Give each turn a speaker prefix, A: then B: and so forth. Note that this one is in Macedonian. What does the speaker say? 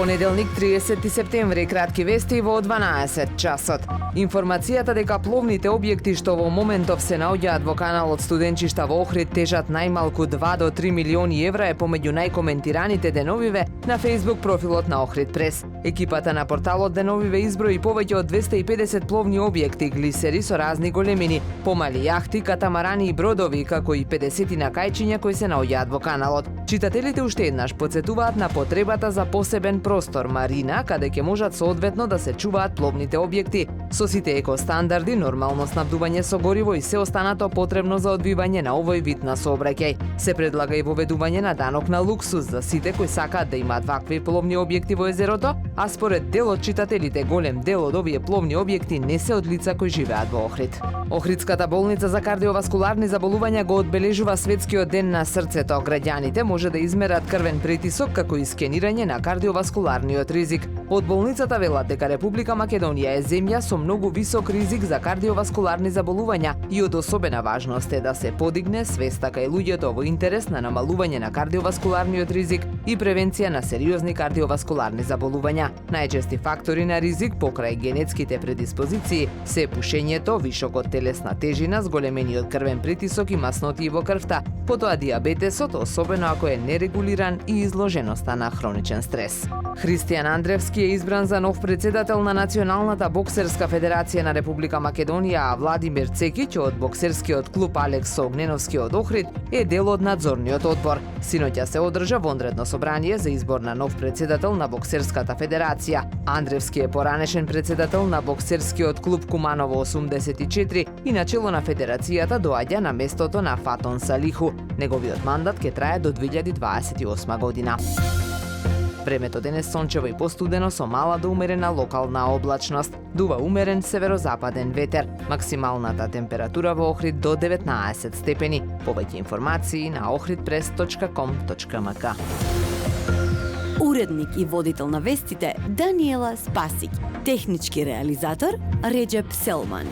A: Понеделник, 30 септември, кратки вести во 12 часот. Информацијата дека пловните објекти што во моментов се наоѓаат во каналот студенчишта во Охрид тежат најмалку 2 до 3 милиони евра е помеѓу најкоментираните деновиве на Facebook профилот на Охрид Прес. Екипата на порталот деновиве изброи повеќе од 250 пловни објекти, глисери со разни големини, помали јахти, катамарани и бродови, како и 50 на кајчиња кои се наоѓаат во каналот. Читателите уште еднаш потсетуваат на потребата за посебен простор марина, каде ќе можат соодветно да се чуваат пловните објекти, со сите екостандарди, нормално снабдување со гориво и се останато потребно за одвивање на овој вид на сообраќај. Се предлага и воведување на данок на луксус за сите кои сакаат да имаат вакви пловни објекти во езерото, а според дел од читателите, голем дел од овие пловни објекти не се од лица кои живеат во Охрид. Охридската болница за кардиоваскуларни заболувања го одбележува светскиот ден на срцето. Граѓаните може да измерат крвен притисок како и скенирање на кардиоваскуларниот ризик. Од болницата велат дека Република Македонија е земја со многу висок ризик за кардиоваскуларни заболувања и од особена важност е да се подигне свеста кај луѓето во интерес на намалување на кардиоваскуларниот ризик и превенција на сериозни кардиоваскуларни заболувања. Најчести фактори на ризик покрај генетските предиспозиции се пушењето, вишокот телесна тежина, зголемениот крвен притисок и масноти во крвта, потоа диабетесот, особено ако е нерегулиран и изложеноста на хроничен стрес. Христијан Андревски е избран за нов председател на Националната боксерска федерација на Република Македонија, а Владимир Цекиќ од боксерскиот клуб Алекс Огненовски од Охрид е дел од надзорниот одбор. Синоќа се одржа вонредно собрание за избор на нов председател на боксерската федерација. Андревски е поранешен председател на боксерскиот клуб Куманово 84 и начело на федерацијата доаѓа на местото на Фатон Салиху. Неговиот мандат ќе трае до 2028 година. Времето денес сончево и постудено со мала до умерена локална облачност. Дува умерен северозападен ветер. Максималната температура во Охрид до 19 степени. Повеќе информации на ohridpress.com.mk.
B: Уредник и водител на вестите Даниела Спасик. Технички реализатор Реджеп Селман.